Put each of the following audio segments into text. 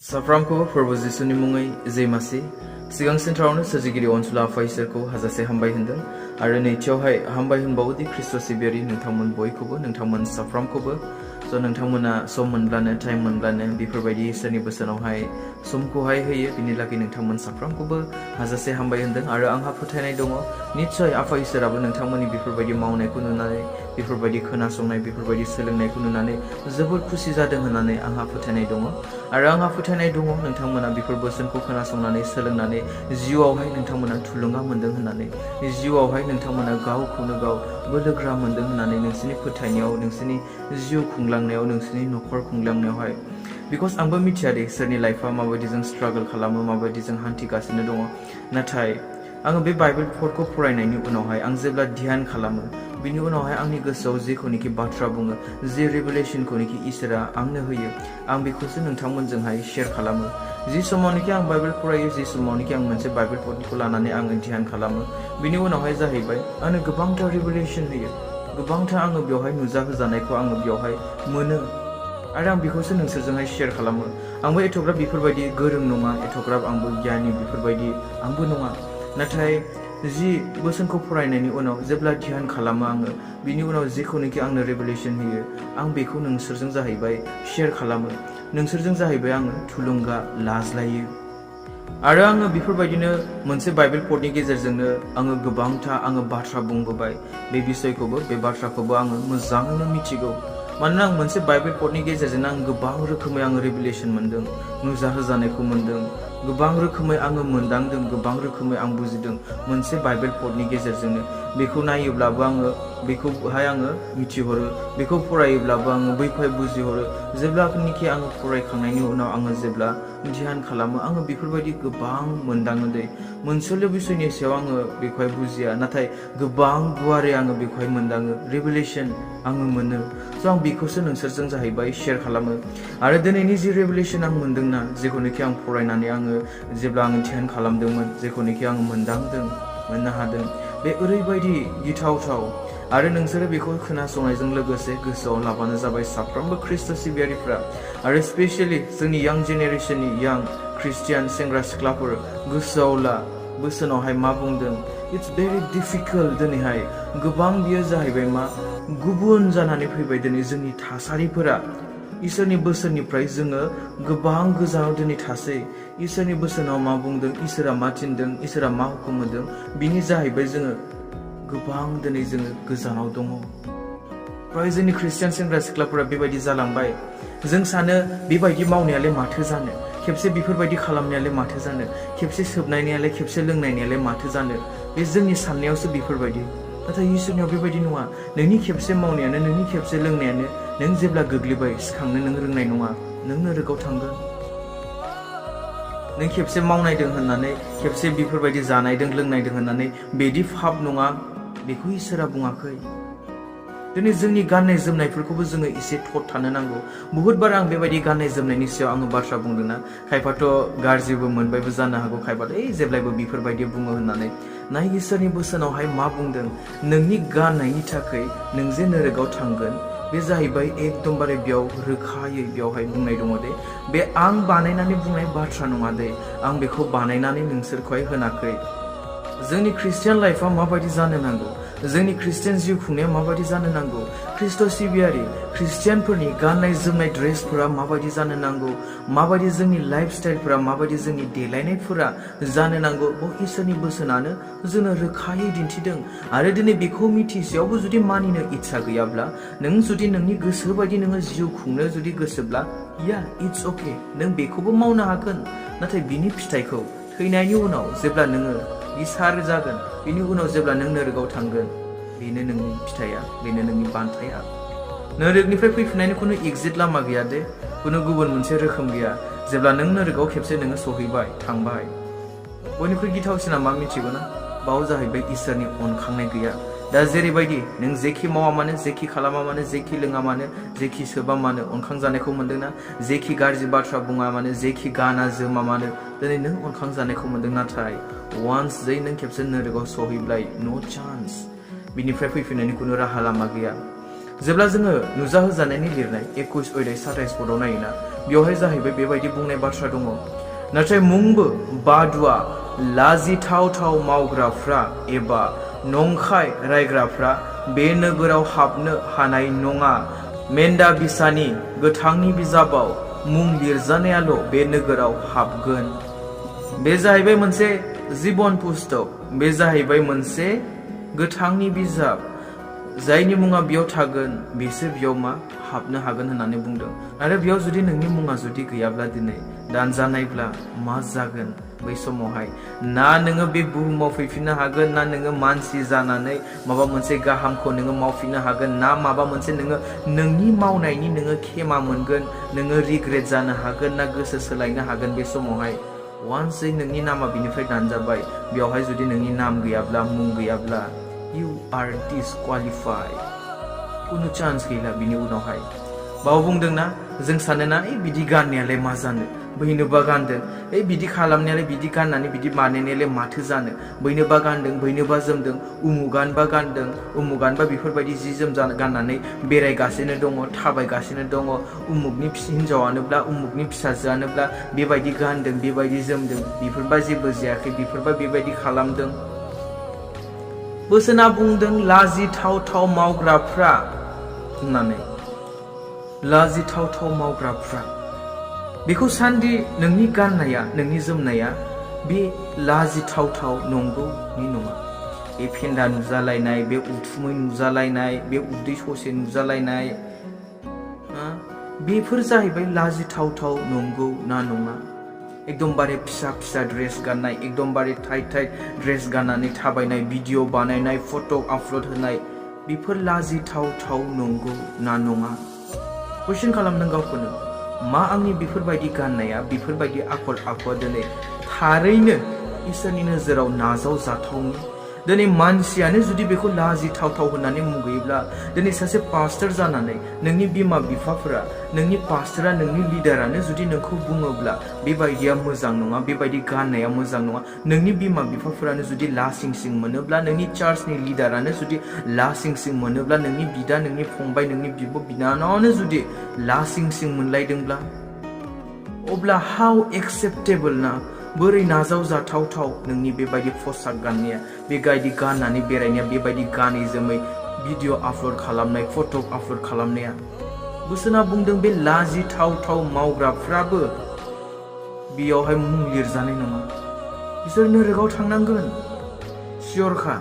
Saframko Prabhu Jisuni mungai Zemasi Sigang Centraunu Sajigiri Onsula Faisarko Hazase Hambai Hindan Arene Chohai Hambai Hinbaudi Christos Siberi Nuntamun Boykobo Nuntamun Saframkobo So Nuntamuna Soman Blane Time Blane Biforbaidi Sani Busanohai Sumko Hai Haye Binilaki Nuntamun Saframkobo Hazase Hambai Hindan Ara Angha Putanai Domo Nitsoi Afaisarabu Nuntamuni Biforbaidi Maune Kununane Biforbaidi Kunasonai Biforbaidi Selunai Kununane Zabur Kusi Zadang Hanane Angha Putanai Domo Ara Angha Putanai Domo Nuntamuna Bifor Bosanko Kunasonane Selunane जिउआवहाय नोंथांमोना थुलुंगा मोनदों होननानै जिउआवहाय नोंथांमोना गावखौनो गाव बोलोग्रा मोनदों होननानै नोंसिनि फोथायनायाव नोंसिनि जिउ खुंलांनायाव नोंसिनि नखर खुंलांनायावहाय बिकज आंबो मिथिया दे सोरनि लाइफआ माबायदि जों स्ट्रागल खालामो माबायदि जों हान्थिगासिनो दङ नाथाय आङो बे बाइबेल पडखौ फरायनायनि उनावहाय आं जेब्ला ध्यान खालामो बिनि उनावहाय आंनि गोसोआव जेखौनोखि बाथ्रा बुङो जे रिभेलेशनखौनोखि इसोरा आंनो होयो आं बेखौसो नोंथांमोनजोंहाय शेयार खालामो जि समावनोखि आं बाइबेल फरायो जि समावनोखि आं मोनसे बाइबेल पडखौ लानानै आङो ध्यान खालामो बिनि उनावहाय जाहैबाय आंनो गोबांथा रिभेलेशन होयो गोबांथा आङो बेवहाय नुजाहोजानायखौ आङो बेवहाय मोनो आरो आं बेखौसो नोंसोरजोंहाय शेयार खालामो आंबो एथ'ग्राब बेफोरबायदि गोरों नङा एथ'ग्राब आंबो गियानि बेफोरबायदि आंबो नङा नाथाय जि बोसोनखौ फरायनायनि उनाव जेब्ला ध्यान खालामो आङो बिनि उनाव जेखौनोखि आंनो रिभेलेशन होयो आं बेखौ नोंसोरजों जाहैबाय शेयार खालामो नोंसोरजों जाहैबाय आङो थुलुंगा लाज्लायो आरो आङो बेफोरबायदिनो मोनसे बाइबेल पडनि गेजेरजोंनो आङो गोबांथा आङो बाथ्रा बुंबोबाय बे बिषयखौबो बे बाथ्राखौबो आङो मोजाङैनो मिथिगौ मानोना आं मोनसे बाइबेल पडनि गेजेरजोंनो आं गोबां रोखोमै आङो रिभेलेशन मोनदों नुजाहोजानायखौ मोनदों गोबां रोखोमै आङो मोनदांदों गोबां रोखोमै आं बुजिदों मोनसे बाइबेल पडनि गेजेरजोंनो बेखौ नायोब्लाबो आङो बेखौहाय आङो मिथिहरो बेखौ फरायोब्लाबो आङो बैखौहाय बुजिहरो जेब्लानोखि आङो फरायखांनायनि उनाव आङो जेब्ला ध्यान खालामो आङो बेफोरबायदि गोबां मोनदाङो दे मोनसेल' बिषयनि सायाव आङो बेखौहाय बुजिया नाथाय गोबां गुवारै आङो बेखौहाय मोनदाङो रिभेलेशन आङो मोनो स' आं बेखौसो नोंसोरजों जाहैबाय शेयार खालामो आरो दिनैनि जि रिभेलेशन आं मोनदोंना जेखौनोखि आं फरायनानै आङो जेब्ला आङो ध्यान खालामदोंमोन जेखौनोखि आङो मोननो हादों बे ओरैबायदि गिथावथाव आरो नोंसोरो बेखौ खोनासंनायजों लोगोसे गोसोआव लाबानो जाबाय साफ्रोमबो ख्रिस्ट सिबियारिफ्रा आरो स्पेशली जोंनि यां जेनेरेशननि यां ख्रिस्टियान सेंग्रा सिख्लाफोर गोसोआव ला बोसोनावहाय मा बुंदों इट्स भेरि डिफिकाल्ट दिनैहाय गोबां बियो जाहैबाय मा गुबुन जानानै फैबाय दिनै जोंनि थासारिफोरा इसोरनि बोसोननिफ्राय जोङो गोबां गोजानाव दिनै थासै इसोरनि बोसोनाव मा बुंदों इसोरा मा थिनदों इसोरा मा हुकुम होदों बिनि जाहैबाय जोङो गोबां दिनै जोङो गोजानाव दङ फ्राय जोंनि ख्रिस्टियान सेंग्रा सिख्लाफोरा बेबायदि जालांबाय जों सानो बेबायदि मावनायालाय माथो जानो खेबसे बेफोरबायदि खालामनायालाय माथो जानो खेबसे सोबनायनियालाय खेबसे लोंनायनियालाय माथो जानो बे जोंनि साननायावसो बेफोरबायदि नाथाय इसोरनियाव बेबायदि नङा नोंनि खेबसे मावनायानो नोंनि खेबसे लोंनायानो नों जेब्ला गोग्लैबाय सिखांनो नों रोंनाय नङा नों नोरगाव थांगोन नों खेबसे मावनायदों होननानै खेबसे बेफोरबायदि जानायदों लोंनायदों होननानै बेदि फाप नङा बेखौ इसोरा बुङाखै दिनै जोंनि गाननाय जोमनायफोरखौबो जोङो एसे थट थानो नांगौ बहुत बार आं बेबायदि गाननाय जोमनायनि सायाव आङो बाथ्रा बुंदोंना खायफाथ' गाज्रिबो मोनबायबो जानो हागौ खायफाथ' जेब्लायबो बेफोरबायदि बुङो होननानै नाय इसोरनि बोसोनावहाय मा बुंदों नोंनि गाननायनि थाखाय नों जे नोरगाव थांगोन बे जाहैबाय एकदमबारे बेयाव रोखायै बेयावहाय बुंनाय दङ दे बे आं बानायनानै बुंनाय बाथ्रा नङा दे आं बेखौ बानायनानै नोंसोरखौहाय होनाखै जोंनि ख्रिस्टियान लाइफआ माबायदि जानो नांगौ जोंनि ख्रिस्टियान जिउ खुंनाया माबायदि जानो नांगौ ख्रिस्ट सिबियारि ख्रिस्टियानफोरनि गाननाय जोमनाय ड्रेसफोरा माबायदि जानो नांगौ माबायदि जोंनि लाइफ स्टाइलफोरा माबायदि जोंनि देलायनायफोरा जानो नांगौ इसोरनि बोसोनानो जोंनो रोखायै दिन्थिदों आरो दिनै बेखौ मिथिसेयावबो जुदि मानिनो इच्छा गैयाब्ला नों जुदि नोंनि गोसो बायदि नोङो जिउ खुंनो जुदि गोसोब्ला या इट्स अके नों बेखौबो मावनो हागोन नाथाय बिनि फिथाइखौ थैनायनि उनाव जेब्ला नोङो बिसार जागोन बिनि उनाव जेब्ला नों नोरगाव थांगोन बेनो नोंनि फिथाइया बेनो नोंनि बान्थाया नोरगनिफ्राय फैफिननायनि खुनु एक्जिट लामा गैया दे खुनु गुबुन मोनसे रोखोम गैया जेब्ला नों नोरगाव खेबसे नोङो सहैबाय थांबाय बयनिख्रुइ गिथावसिना मा मिथिगौ ना बाव जाहैबाय इसोरनि अनखांनाय गैया दा जेरैबायदि नों जेखि मावा मानो जेखि खालामा मानो जेखि लोङा मानो जेखि सोबा मानो अनखांजानायखौ मोनदोंना जेखि गाज्रि बाथ्रा बुङा मानो जेखि गाना जोमा मानो दिनै नों अनखांजानायखौ मोनदों नाथाय वान्स जै नों खेबसे नोरगाव सहैब्लाय नो चान्स बिनिफ्राय फैफिननायनि खुनु राहा लामा गैया जेब्ला जोङो नुजाहोजानायनि लिरनाय 21 अध्याय 27 पदआव नायोना बेवहाय जाहैबाय बेबायदि बुंनाय बाथ्रा दङ। नाथाय मुंबो बादुआ लाजिथाव थाव मावग्राफ्रा एबा नंखाय रायग्राफ्रा बे नोगोराव हाबनो हानाय नङा। मेन्दा बिसानि गोथांनि बिजाबाव मुं लिरजानायाल' बे नोगोराव हाबगोन। बे जाहैबाय मोनसे जिबन पुस्तक, बे जाहैबाय मोनसे गोथांनि बिजाब। जायनि मुङा बेयाव थागोन बिसोर बेयाव मा हाबनो हागोन होननानै बुंदों। आरो बेयाव जुदि नोंनि मुङा जुदि गैयाब्ला दिनै दानजानायब्ला मा जागोन बै समावहाय? ना नोङो बे बुहुमाव फैफिननो हागोन, ना नोङो मानसि जानानै माबा मोनसे गाहामखौ नोङो मावफिननो हागोन, ना माबा मोनसे नोङो नोंनि मावनायनि नोङो खेमा मोनगोन, नोङो रिग्रेट जानो हागोन, ना गोसो सोलायनो हागोन बे समावहाय। वान्स नोंनि नामा बिनिफ्राय दानजाबाय, बेवहाय जुदि नोंनि नाम गैयाब्ला, मुं गैयाब्ला, you are disqualified. कुनु चान्स गैला बिनि उनावहाय। बाव बुंदोंना जों सानोना बिदि गाननायालाय मा जानो, बैनोबा गानदों, बिदि खालामनायालाय बिदि गाननानै बिदि बानायनायालाय माथो जानो, बैनोबा गानदों, बैनोबा जोमदों, उमुगानबा गानदों, उमुगानबा बेफोरबायदि जि जोम गाननानै बेरायगासिनो दङ, थाबायगासिनो दङ, उमुगनि हिनजावानोब्ला उमुगनि फिसाजोआनोब्ला बेबायदि गानदों, बेबायदि जोमदों, बेफोरबा जेबो जायाखै, बेफोरबा बेबायदि खालामदों। बोसोना बुंदों लाजिथाव थाव मावग्राफ्रा होननानै। लाजिथाव थाव मावग्राफ्रा, बेखौ सान्दि नोंनि गाननाया, नोंनि जोमनाया बे लाजिथाव थाव नंगौनि नङा। बे फेन्दा नुजालायनाय, बे उथुमै नुजालायनाय, बे उदै ससे नुजालायनाय, बेफोर जाहैबाय लाजिथाव थाव नंगौ ना नङा? एकदमबारे फिसा फिसा ड्रेस गाननाय, एकदमबारे टाइट टाइट ड्रेस गाननानै थाबायनाय, भिडिअ बानायनाय, फट' आपल'ड होनाय, बेफोर लाजिथाव थाव नंगौ ना नङा? कुइसन खालामदों गावखौनो, मा आंनि बेफोरबायदि गाननाया, बेफोरबायदि आखल आखुआ दिनै थारैनो इसोरनि नोजोराव नाजावजाथावनि? दिनै मानसियानो जुदि बेखौ लाजिथावथाव होननानै मुगैयोब्ला, दिनै सासे पास्टर जानानै नोंनि बिमा बिफाफोरा, नोंनि पास्टरा, नोंनि लिडारानो जुदि नोंखौ बुङोब्ला बेबायदिया मोजां नङा, बेबायदि गाननाया मोजां नङा, नोंनि बिमा बिफाफोरानो जुदि लासिं सिं मोनोब्ला, नोंनि चार्चनि लिडारानो जुदि लासिं सिं मोनोब्ला, नोंनि बिदा, नोंनि फंबाय, नोंनि बिब' बिनानावानो जुदि लासिं सिं मोनलायदोंब्ला, अब्ला हाउ एक्सेप्टेबल ना? बोरै नाजावजाथावथाव नोंनि बेबायदि फसाक गाननाया, बेबायदि गाननानै बेरायनाया, बेबायदि गानै जोमै भिडिअ आपल'ड खालामनाय, फट' आपल'ड खालामनाया? बोसोना बुंदों बे लाजिथाव थाव मावग्राफ्राबो बेयावहाय मुं लिरजानाय नङा। बिसोर नोरगाव थांनांगोन, सियरखा।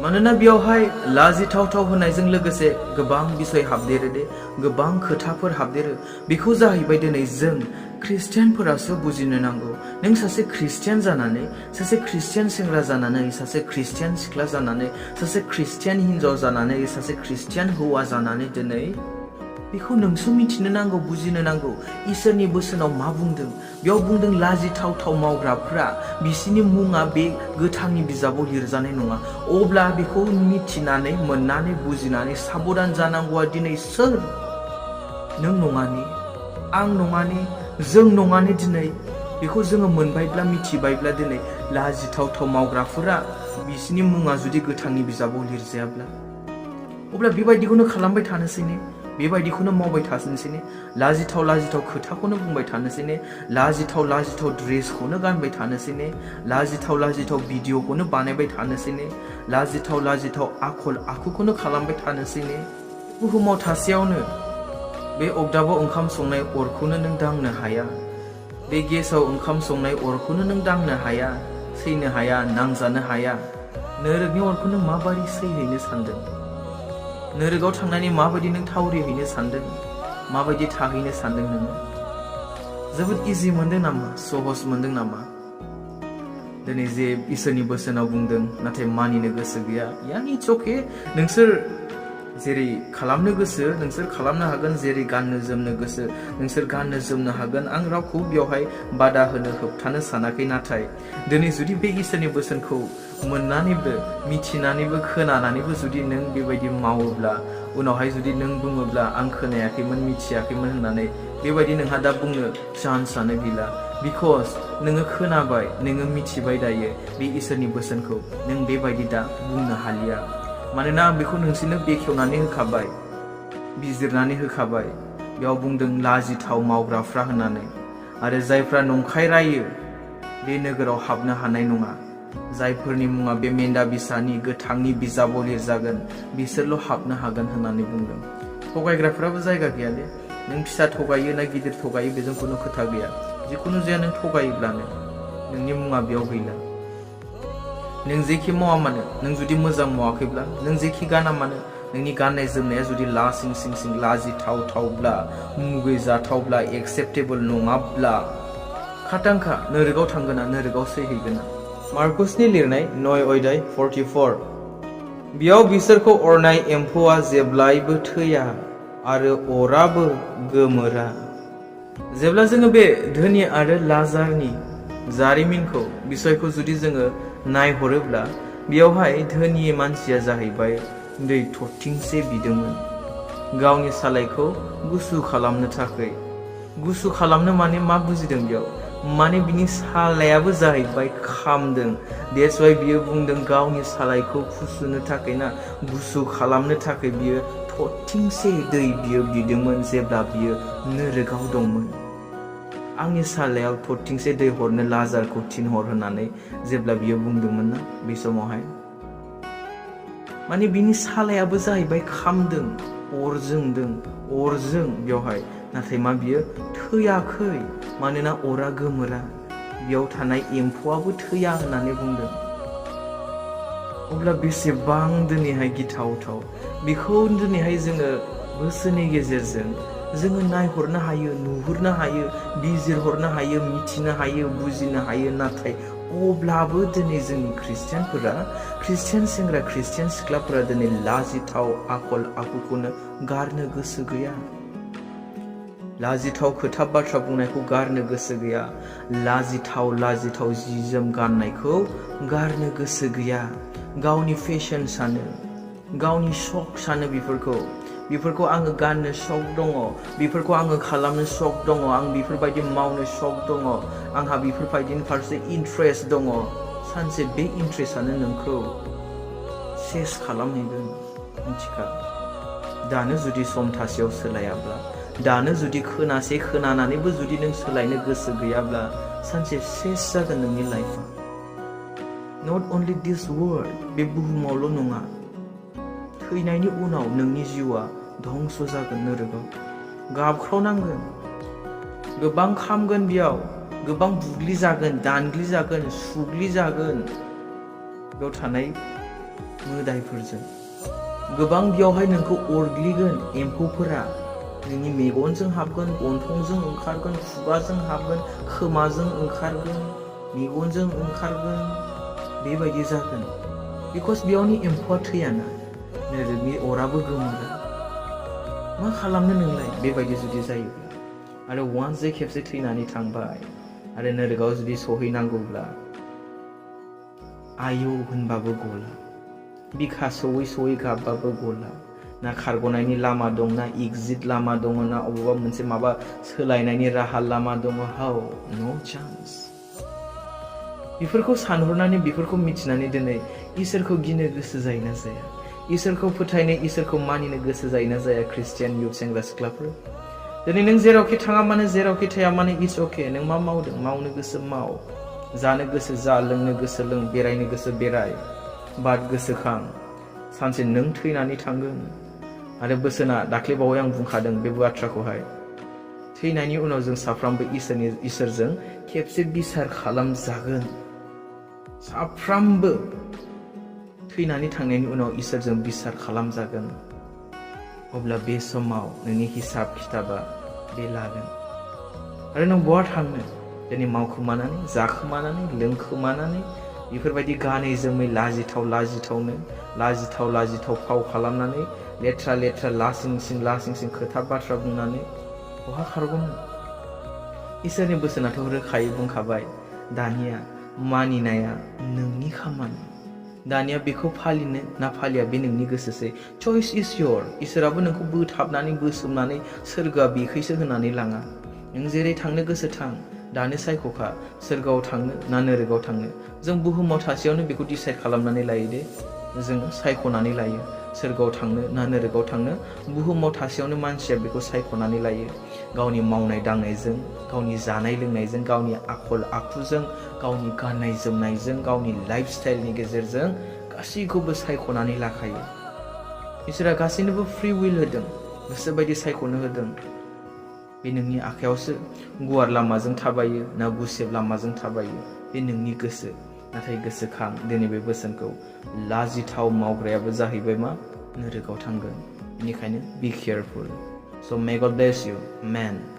मानोना बेयावहाय लाजिथाव थाव होनायजों लोगोसे गोबां बिसय हाबदेरो दे, गोबां खोथाफोर हाबदेरो। बेखौ जाहैबाय दिनै जों ख्रिस्टियानफोरासो बुजिनो नांगौ। नों सासे ख्रिस्टियान जानानै, सासे ख्रिस्टियान सेंग्रा जानानै, सासे ख्रिस्टियान सिख्ला जानानै, सासे ख्रिस्टियान हिनजाव जानानै, सासे ख्रिस्टियान हौवा जानानै दिनै बेखौ नोंसो मिथिनो नांगौ, बुजिनो नांगौ। इसोरनि बोसोनाव मा बुंदों? बेयाव बुंदों लाजिथाव थाव मावग्राफ्रा, बिसिनि मुङा बे गोथांनि बिजाबाव लिरजानाय नङा। अब्ला बेखौ मिथिनानै, मोननानै, बुजिनानै साबधान जानांगौआ दिनै सोर? नों नङानि, आं नङानि, जों नङानि। दिनै बेखौ जोङो मोनबायब्ला, मिथिबायब्ला, दिनै लाजिथाव थाव मावग्राफोरा बिसिनि मुङा जुदि गोथांनि बिजाबाव लिरजायाब्ला, अब्ला बेबायदिखौनो खालामबाय थानोसै ने? बेबायदिखौनो मावबाय थानोसै ने? लाजिथाव लाजिथाव खोथाखौनो बुंबाय थानोसै ने? लाजिथाव लाजिथाव ड्रेसखौनो गानबाय थानोसै ने? लाजिथाव लाजिथाव भिडिअखौनो बानायबाय थानोसै ने? लाजिथाव लाजिथाव आखल आखुखौनो खालामबाय थानोसै ने? बुहुमाव थासेयावनो बे अगदाबाव ओंखाम संनाय अरखौनो नों दांनो हाया, बे गेसाव ओंखाम संनाय अरखौनो नों दांनो हाया, सैनो हाया, नांजानो हाया। नोरगनि अरखौ नों माबायदि सैहैनो सानदों? नोरगाव थांनानै माबायदि नों थावरिहैनो सानदों? माबायदि थाहैनो सानदों नोङो? जोबोद इजि मोनदों नामा? सहज मोनदों नामा? दिनै जे इसोरनि बोसोनाव बुंदों नाथाय मानिनो गोसो गैया, इट्स अके। नोंसोर जेरै खालामनो गोसो नोंसोर खालामनो हागोन, जेरै गाननो जोमनो गोसो नोंसोर गाननो जोमनो हागोन। आं रावखौ बेवहाय बादा होनो, होबथानो सानाखै। नाथाय दिनै जुदि बे इसोरनि बोसोनखौ मोननानैबो, मिथिनानैबो, खोनानानैबो जुदि नों बेबायदि मावोब्ला, उनावहाय जुदि नों बुङोब्ला आं खोनायाखैमोन, मिथियाखैमोन होननानै, बेबायदि नोंहा दा बुंनो चान्सआनो गैला। बिकज नोङो खोनाबाय, नोङो मिथिबाय दायो बे इसोरनि बोसोनखौ, नों बेबायदि दा बुंनो हालिया। मानोना आं बेखौ नोंसोरनो बेखेवनानै होखाबाय, बिजिरनानै होखाबाय। बेयाव बुंदों लाजिथाव मावग्राफ्रा होननानै आरो जायफ्रा नंखाय रायो बे नोगोराव हाबनो हानाय नङा जायफोरनि मुङा बे मेन्दा बिसानि गोथांनि बिजाबाव लिरजागोन बिसोरल' हाबनो हागोन होननानै बुंदों। थगायग्राफ्राबो जायगा गैया दे नों फिसा थगायो ना गिदिर थगायो बेजों खुनु खोथा गैया जिखुनु जाया नों थगायोब्लानो नोंनि मुङा बेयाव गैला नों जेखि मावा मानो नों जुदि मोजां मावाखैब्ला नों जेखि गाना मानो नोंनि गाननाय जोमनाया जुदि लासिं सिं सिं लाजिथावथावब्ला मुगैजाथावब्ला एक्सेप्टेबल नङाब्ला खाटांखा नोरगाव थांगोना नोरगाव सैहैगोना। मार्कुसनि लिरनाय 9:44 बेयाव बिसोरखौ अरनाय एम्फौआ जेब्लायबो थैया आरो अराबो गोमोरा। जेब्ला जोङो बे धोनि आरो लाजारनि जारिमिनखौ बिसयखौ जुदि जोङो नायहरोब्ला बेयावहाय धोनि मानसिया जाहैबाय दै थरथिंसे बिदोंमोन गावनि सालायखौ गुसु खालामनो थाखाय। गुसु खालामनो माने मा बुजिदों बेयाव माने बिनि सालायाबो जाहैबाय खामदों। देट्स वाइ बियो बुंदों गावनि सालायखौ फुसुनो थाखाय ना गुसु खालामनो थाखाय बियो थरथिंसे दै बियो बिदोंमोन जेब्ला बियो नोरगाव दंमोन। आंनि सालायाव थरथिंसे दै हरनो लाजारखौ थिनहर होननानै जेब्ला बियो बुंदोंमोन ना बे समावहाय माने बिनि सालायाबो जाहैबाय खामदों अरजों बेयावहाय नाथाय मा बियो थैयाखै मानोना अरा गोमोरा बेयाव थानाय एम्फौआबो थैया होननानै बुंदों। अब्ला बेसेबां दिनैहाय गिथावथाव बेखौ दिनैहाय जोङो बोसोरनि गेजेरजों जोङो नायहरनो हायो नुहुरनो हायो बिजिरहरनो हायो मिथिनो हायो बुजिनो हायो नाथाय अब्लाबो दिनै जोंनि ख्रिस्टियान सेंग्रा ख्रिस्टियान सिख्लाफोरा दिनै लाजिथाव आखल आखुखौनो गारनो गोसो गैया लाजिथाव खोथा बाथ्रा बुंनायखौ गारनो गोसो गैया लाजिथाव जि जोम गाननायखौ गारनो गोसो गैया गावनि फेशन सानो गावनि शक सानो बेफोरखौ आङो गाननो शक दङ बेफोरखौ आङो खालामनो शक दङ आं बेफोरबायदि मावनो शक दङ आंहा बेफोरबायदिनि फारसे इन्ट्रेस्ट दङ सानसे बे इन्ट्रेस्टआनो नोंखौ सेस खालामहैगोन मिथिखा दानो जुदि सम थासेयाव सोलायाब्ला दानो जुदि खोनानानैबो जुदि नों सोलायनो गोसो गैयाब्ला सानसे सेस जागोन नोंनि लाइफआ नट अनलि दिस वर्ल्ड बे बुहुमावल' नङा थैनायनि उनाव नोंनि जिउआ धंस जागोन नोरगाव गाबख्रावनांगोन गोबां खामगोन बेयाव गोबां बुग्लिजागोन दानग्लिजागोन सुग्लिजागोन बेयाव थानाय मोदायफोरजों गोबां बेयावहाय नोंखौ अरग्लिगोन एम्फौफोरा नोंनि मेगनजों हाबगोन गन्थंजों ओंखारगोन खुगाजों हाबगोन खोमाजों ओंखारगोन मेगनजों ओंखारगोन बेबायदि जागोन बिकज बेयावनि एम्फौआ थैयाना नोरगनि अराबो गोमोरा मा खालामनो नोंलाय बेबायदि जुदि जायोब्ला आरो वान्स जे खेबसे थैनानै थांबाय आरो नोरगाव जुदि सहैनांगौब्ला आयौ होनबाबो गला बिखा सौयै गाबबाबो गला ना खारग'नायनि लामा दं ना एक्जिट लामा दङ ना अबेबा मोनसे माबा सोलायनायनि राहा लामा दङ हाउ नो चान्स बेफोरखौ सानहरनानै बेफोरखौ मिथिनानै दिनै इसोरखौ गिनो गोसो जायोना जाया इसोरखौ फोथायनो इसोरखौ मानिनो गोसो जायोना जाया ख्रिस्टियान इयुथ सेंग्रा सिख्लाफोर दिनै नों जेरावखि थाङा मानो जेरावखि थाया मानो इट्स अके नों मा मावदों मावनो गोसो माव जानो गोसो जा लोंनो गोसो लों बेरायनो गोसो बेराय बाद गोसोखां सानसे नों थैनानै थांगोन आरो बोसोना दाख्लैबावै आं बुंखादों बे बाथ्राखौहाय थैनायनि उनाव जों साफ्रोमबो इसोरजों खेबसे बिसार खालामजागोन साफ्रोमबो थैनानै थांनायनि उनाव इसोरजों बिसार खालामजागोन अब्ला बे समाव नोंनि हिसाब खिथाबा बे लागोन आरो नों बहा थांनो दिनै मावखोमानानै जाखोमानानै लोंखोमानानै बेफोरबायदि गानै जोमै लाजिथाव फाव खालामनानै लेथ्रा लासिं सिं खोथा बाथ्रा बुंनानै बहा खारग'नो इसोरनि बोसोनाथ' रोखायै बुंखाबाय दानिया मानिनाया नोंनि खामानि दानिया बेखौ फालिनो ना फालिया बे नोंनि गोसोसै चइस इज योर इसोराबो नोंखौ बोथाबनानै बोसोमनानै सोरगोआ बेखैसो होनानै लाङा नों जेरै थांनो गोसो थां दानो सायख'खा सोरगोआव थांनो ना नोरगाव थांनो जों बुहुमाव थासेयावनो बेखौ डिसाइड खालामनानै लायो दे जोङो सायख'नानै लायो सोरगोआव थांनो ना नोरगाव थांनो बुहुमाव थासेयावनो मानसिया बेखौ सायख'नानै लायो गावनि मावनाय दांनायजों गावनि जानाय लोंनायजों गावनि आखल आखुजों गावनि गाननाय जोमनायजों गावनि लाइफ स्टाइलनि गेजेरजों गासैखौबो सायख'नानै लाखायो इसोरा गासैनोबो फ्रि विल होदों गोसोबायदि सायख'नो होदों बे नोंनि आखायावसो गुवार लामाजों थाबायो ना गुसेब लामाजों थाबायो बे नोंनि गोसो नाथाय गोसोखां दिनै बे बोसोनखौ लाजिथाव मावग्रायाबो जाहैबाय मा नोरगाव थांगोन बेनिखायनो बी careful So may God bless you, man.